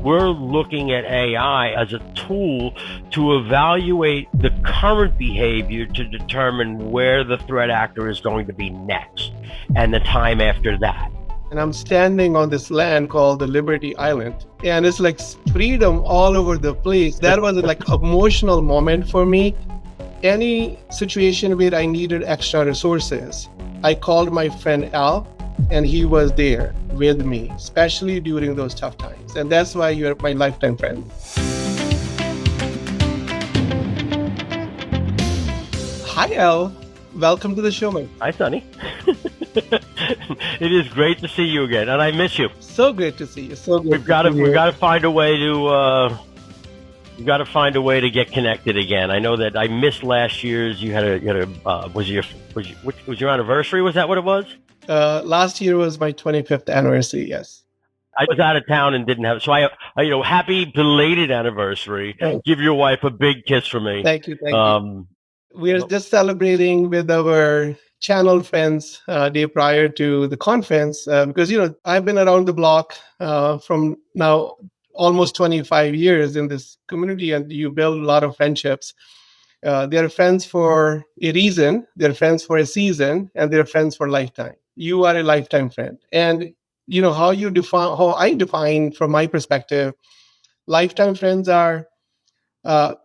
we're looking at AI as a tool to evaluate the current behavior to determine where the threat actor is going to be next and the time after that. And I'm standing on this land called the Liberty Island. And it's like freedom all over the place. That was like an emotional moment for me. Any situation where I needed extra resources, I called my friend Al, and he was there with me, especially during those tough times. And that's why you're my lifetime friend. Hi, Al. Welcome to the show, man. Hi, Sonny. It is great to see you again, and I miss you. So great to see you. So good. We've got to find a way to. We've got to find a way to get connected again. I know that I missed last year's. You had a was your anniversary? Was that what it was? Last year was my 25th anniversary. Yes. I was out of town and didn't have. So I happy belated anniversary. Thanks. Give your wife a big kiss from me. Thank you. We are just celebrating with our channel friends day prior to the conference because I've been around the block from now almost 25 years in this community, and you build a lot of friendships. They're friends for a reason, they're friends for a season, and they're friends for a lifetime. You are a lifetime friend. And how I define from my perspective, lifetime friends are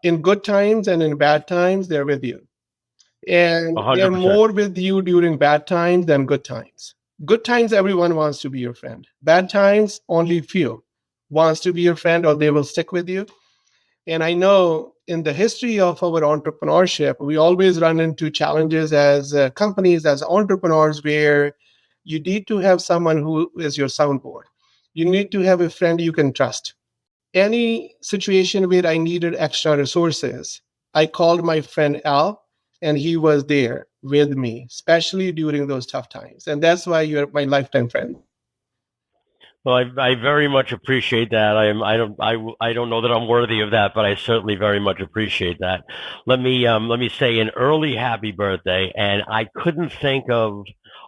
in good times and in bad times, they're with you. And 100%. They're more with you during bad times than good times. Good times, everyone wants to be your friend. Bad times, only few wants to be your friend, or they will stick with you. And I know in the history of our entrepreneurship, we always run into challenges as companies, as entrepreneurs, where you need to have someone who is your soundboard. You need to have a friend you can trust. Any situation where I needed extra resources, I called my friend Al, and he was there with me, especially during those tough times. And that's why you're my lifetime friend. Well, I very much appreciate that. I don't know that I'm worthy of that, but I certainly very much appreciate that. Let me say an early happy birthday, and I couldn't think of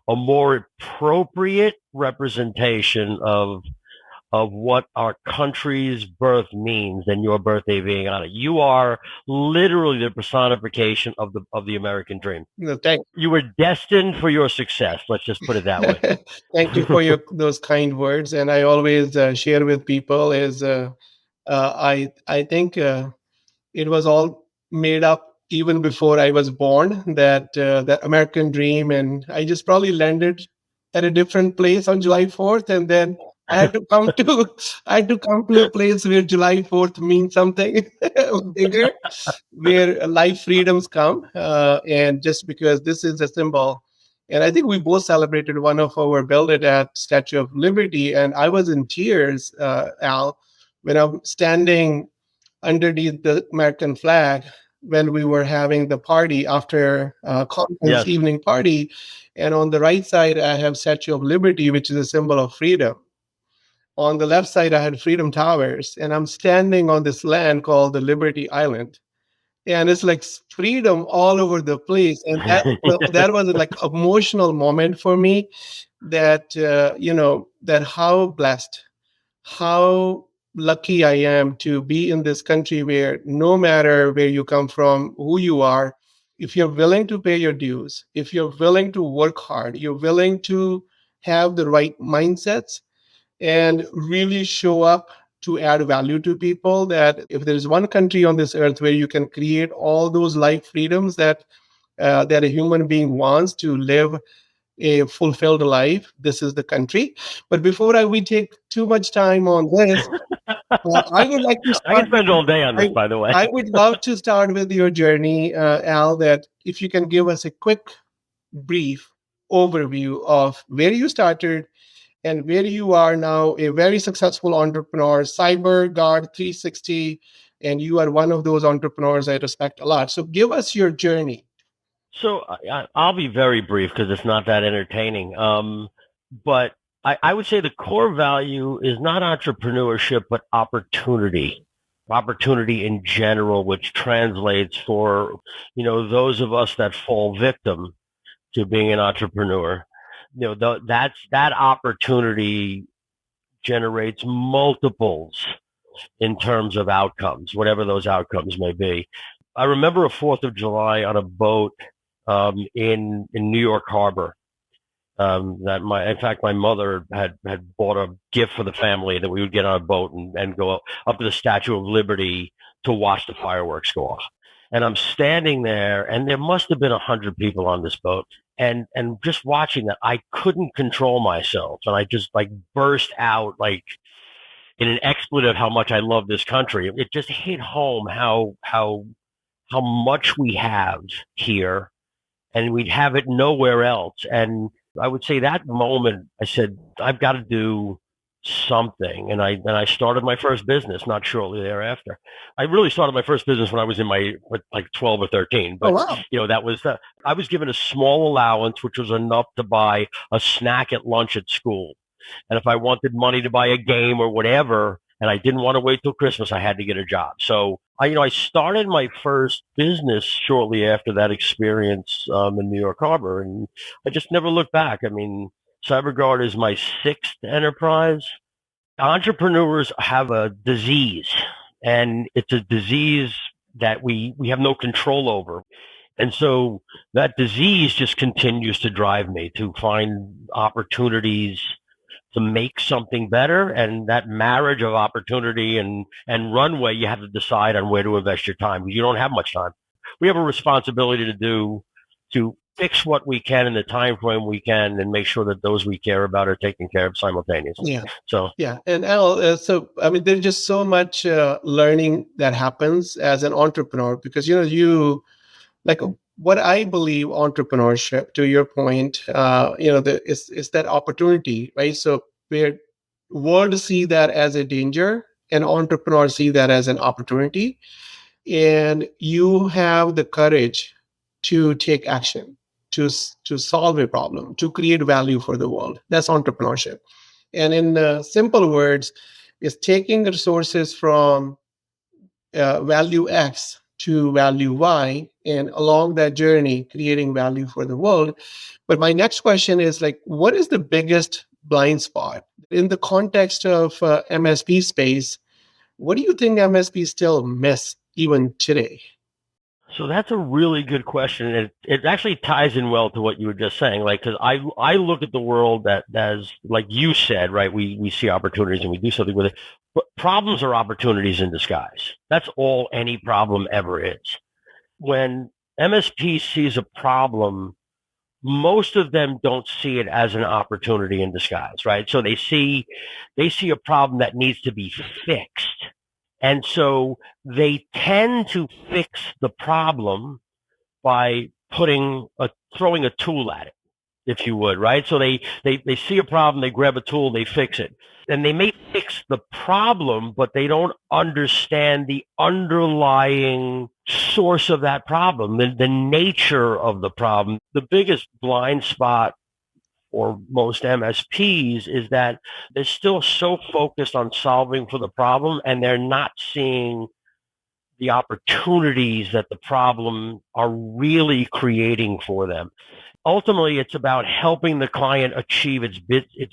a more appropriate representation of what our country's birth means than your birthday being on it. You are literally the personification of the American dream. No, thanks. You were destined for your success. Let's just put it that way. Thank you for those kind words. And I always share with people is I think it was all made up even before I was born, that American dream, and I just probably landed at a different place on July 4th, and then I had to come to a place where July 4th means something bigger, where life freedoms come, and just because this is a symbol. And I think we both celebrated one of our Build It at Statue of Liberty, and I was in tears, Al, when I'm standing underneath the American flag when we were having the party after conference. Yes. Evening party. And on the right side, I have Statue of Liberty, which is a symbol of freedom. On the left side, I had Freedom Towers, and I'm standing on this land called the Liberty Island. And it's like freedom all over the place. And that was like an emotional moment for me, that, that how blessed, how lucky I am to be in this country where no matter where you come from, who you are, if you're willing to pay your dues, if you're willing to work hard, you're willing to have the right mindsets and really show up to add value to people, that if there's one country on this earth where you can create all those life freedoms that a human being wants to live a fulfilled life, this is the country. But before we take too much time on this, I would like to start. I can spend all day on this, by the way. I would love to start with your journey, Al, that if you can give us a quick, brief overview of where you started and where you are now, a very successful entrepreneur, Cyber Guard 360, and you are one of those entrepreneurs I respect a lot. So give us your journey. So I'll be very brief because it's not that entertaining. But I would say the core value is not entrepreneurship, but opportunity in general, which translates for, those of us that fall victim to being an entrepreneur. That opportunity generates multiples in terms of outcomes, whatever those outcomes may be. I remember a 4th of July on a boat in New York Harbor. In fact, my mother had bought a gift for the family that we would get on a boat and go up to the Statue of Liberty to watch the fireworks go off. And I'm standing there, and there must have been 100 people on this boat, and just watching that, I couldn't control myself, and I just like burst out like in an expletive how much I love this country. It just hit home how much we have here, and we'd have it nowhere else. And I would say that moment, I said, I've got to do something. And I started my first business not shortly thereafter. I really started my first business when I was in my like 12 or 13. Oh, But, wow. that was, I was given a small allowance, which was enough to buy a snack at lunch at school. And if I wanted money to buy a game or whatever, and I didn't want to wait till Christmas, I had to get a job. So I started my first business shortly after that experience in New York Harbor, and I just never looked back. I mean, CyberGuard is my sixth enterprise. Entrepreneurs have a disease, and it's a disease that we have no control over. And so that disease just continues to drive me to find opportunities to make something better. And that marriage of opportunity and runway, you have to decide on where to invest your time, because you don't have much time. We have a responsibility to fix what we can in the time frame we can, and make sure that those we care about are taken care of simultaneously. Yeah. So Yeah. And Al, so I mean, there's just so much learning that happens as an entrepreneur because, you like what I believe entrepreneurship, to your point, is that opportunity, right? So where world see that as a danger and entrepreneurs see that as an opportunity, and you have the courage to take action, to solve a problem, to create value for the world. That's entrepreneurship. And in simple words, is taking resources from value X to value Y, and along that journey, creating value for the world. But my next question is like, what is the biggest blind spot in the context of MSP space? What do you think MSP still miss even today? So that's a really good question. It actually ties in well to what you were just saying. Like, because I look at the world that as, like you said, right? We see opportunities and we do something with it. But problems are opportunities in disguise. That's all any problem ever is. When MSP sees a problem, most of them don't see it as an opportunity in disguise, right? So they see a problem that needs to be fixed. And so they tend to fix the problem by throwing a tool at it, if you would, right? So they see a problem, they grab a tool, they fix it. And they may fix the problem, but they don't understand the underlying source of that problem, the nature of the problem. The biggest blind spot for most MSPs is that they're still so focused on solving for the problem, and they're not seeing the opportunities that the problem are really creating for them. Ultimately, it's about helping the client achieve its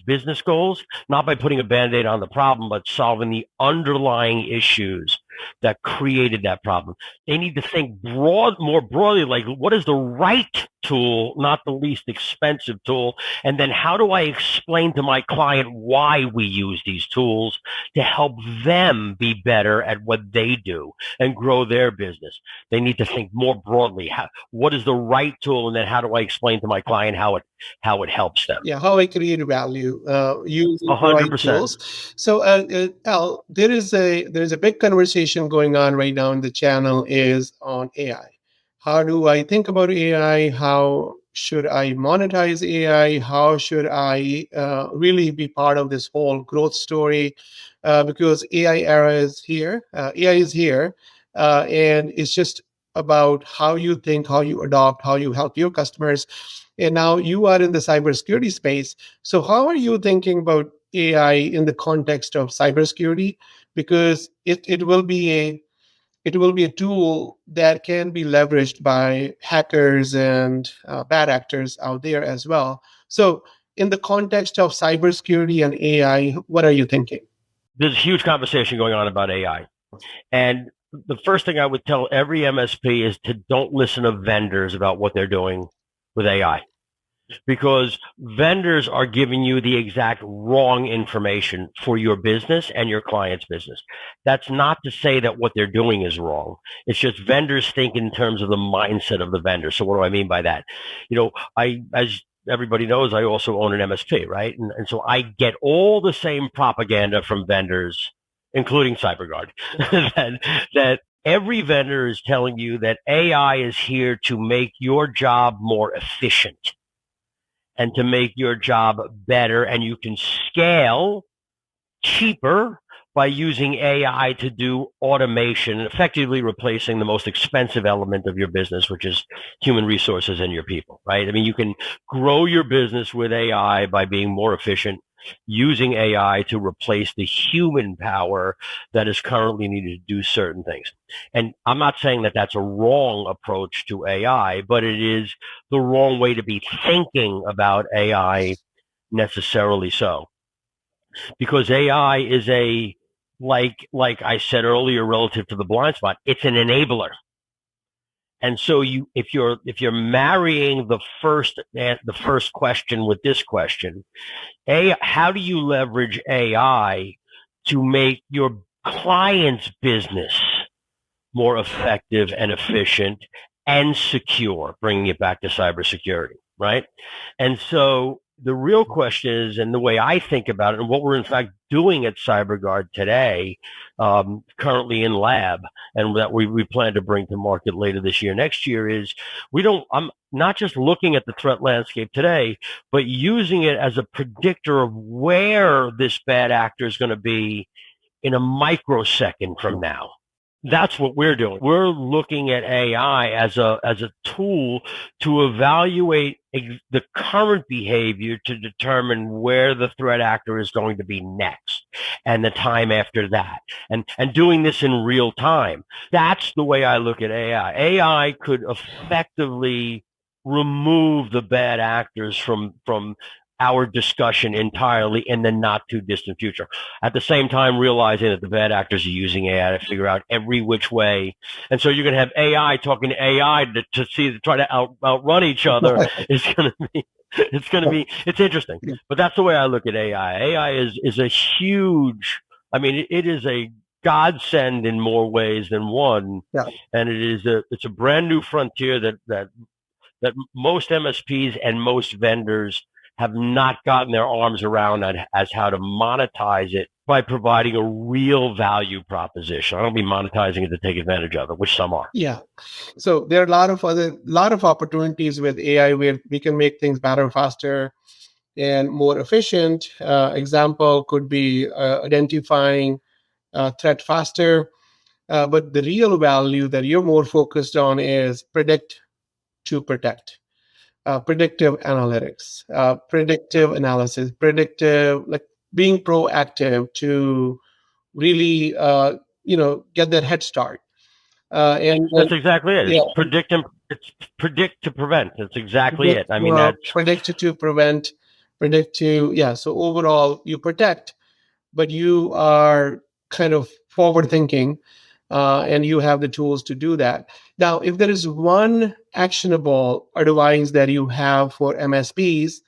business goals, not by putting a band-aid on the problem, but solving the underlying issues that created that problem. They need to think more broadly, like, what is the right tool, not the least expensive tool? And then how do I explain to my client why we use these tools to help them be better at what they do and grow their business? They need to think more broadly. What is the right tool, and then how do I explain to my client how it helps them? Yeah, how I create value using the right 100%. tools. So, Al, there is a big conversation going on right now in the channel is on AI. How do I think about AI? How should I monetize AI? How should I really be part of this whole growth story? Because AI era is here. AI is here, and it's just about how you think, how you adopt, how you help your customers. And now you are in the cybersecurity space. So how are you thinking about AI in the context of cybersecurity? Because it will be a tool that can be leveraged by hackers and bad actors out there as well. So in the context of cybersecurity and AI, what are you thinking? there's a huge conversation going on about AI. And the first thing I would tell every MSP is to don't listen to vendors about what they're doing with AI, because vendors are giving you the exact wrong information for your business and your client's business. That's not to say that what they're doing is wrong. It's just vendors think in terms of the mindset of the vendor. So what do I mean by that? As everybody knows, I also own an MSP, right? And so I get all the same propaganda from vendors, including CyberGuard, that every vendor is telling you that AI is here to make your job more efficient and to make your job better, and you can scale cheaper by using AI to do automation, effectively replacing the most expensive element of your business, which is human resources and your people, right? I mean, you can grow your business with AI by being more efficient, using AI to replace the human power that is currently needed to do certain things. And I'm not saying that that's a wrong approach to AI, but it is the wrong way to be thinking about AI necessarily so, because AI is like I said earlier relative to the blind spot, it's an enabler. And so if you're marrying the first question with this question, how do you leverage AI to make your client's business more effective and efficient and secure, bringing it back to cybersecurity, right? And so the real question is, and the way I think about it, and what we're in fact doing at CyberGuard today, currently in lab, and that we plan to bring to market later this year, next year, is I'm not just looking at the threat landscape today, but using it as a predictor of where this bad actor is going to be in a microsecond from now. That's what we're doing. We're looking at AI as a tool to evaluate the current behavior to determine where the threat actor is going to be next and the time after that, and doing this in real time. That's the way I look at AI. AI could effectively remove the bad actors from our discussion entirely in the not too distant future. At the same time, realizing that the bad actors are using AI to figure out every which way. And so you're going to have AI talking to AI to try to outrun each other. It's interesting. But that's the way I look at AI. AI is a huge, I mean, it is a godsend in more ways than one. Yeah. And it's a brand new frontier that most MSPs and most vendors have not gotten their arms around as how to monetize it by providing a real value proposition. I don't mean monetizing it to take advantage of it, which some are. Yeah. So there are a lot of opportunities with AI where we can make things better, faster, and more efficient. Example could be identifying threat faster. But the real value that you're more focused on is predict to protect. Predictive analytics, predictive analysis, predictive, like being proactive to really, get that head start. That's exactly it. Yeah, It's predict to prevent. That's exactly it. I mean, predict to prevent, predict to, yeah. So overall, you protect, but you are kind of forward thinking, and you have the tools to do that. Now, if there is one actionable advice that you have for MSPs,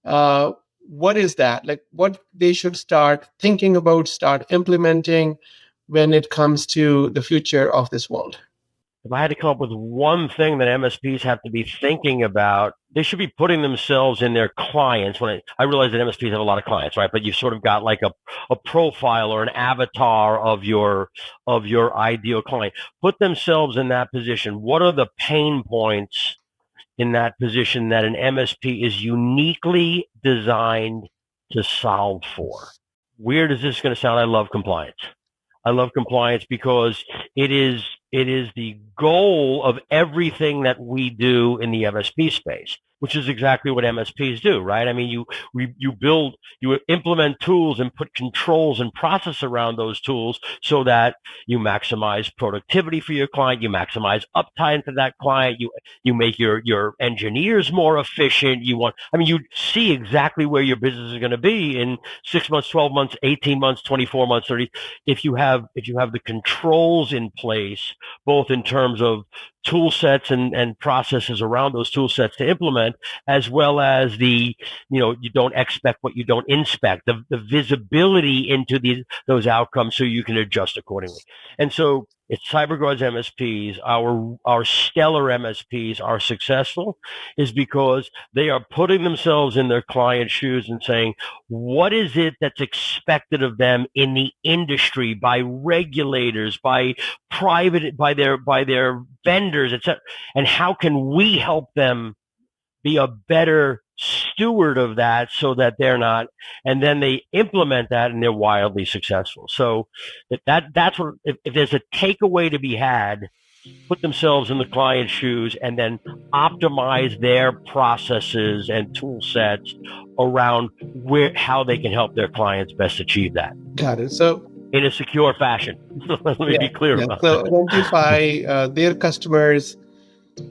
what is that? Like what they should start thinking about, start implementing when it comes to the future of this world? if I had to come up with one thing that MSPs have to be thinking about, they should be putting themselves in their clients. I realize that MSPs have a lot of clients, right? But you've sort of got like a profile or an avatar of your ideal client. Put themselves in that position. What are the pain points in that position that an MSP is uniquely designed to solve for? Weird as this is going to sound, I love compliance. I love compliance because it is the goal of everything that we do in the MSP space. which is exactly what MSPs do, right? I mean, you implement tools and put controls and process around those tools so that you maximize productivity for your client, you maximize uptime for that client, you make your engineers more efficient. You see exactly where your business is going to be in 6 months, 12 months, 18 months, 24 months, 30. If you have the controls in place, both in terms of tool sets and processes around those tool sets to implement, as well as you don't expect what you don't inspect, the visibility into those outcomes so you can adjust accordingly. And so it's CyberGuard's MSPs, our stellar MSPs are successful is because they are putting themselves in their client's shoes and saying, what is it that's expected of them in the industry by regulators, by their vendors, etc., and how can we help them be a better steward of that so that they're not, and then they implement that and they're wildly successful. So that's what, if there's a takeaway to be had, put themselves in the client's shoes and then optimize their processes and tool sets around how they can help their clients best achieve that. Got it. So in a secure fashion. Let me be clear about so that. identify their customers'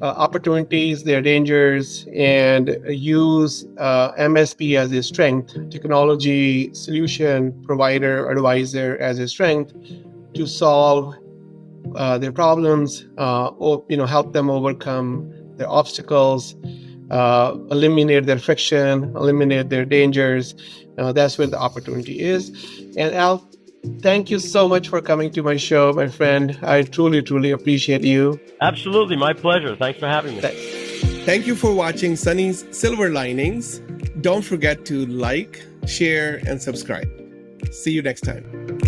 opportunities, their dangers, and use MSP as a strength, technology solution provider, advisor as a strength to solve their problems, or help them overcome their obstacles, eliminate their friction, eliminate their dangers. That's where the opportunity is. And Al, thank you so much for coming to my show, my friend. I truly, truly appreciate you. Absolutely, my pleasure. Thanks for having me. Thank you for watching Sunny's Silver Linings. Don't forget to like, share, and subscribe. See you next time.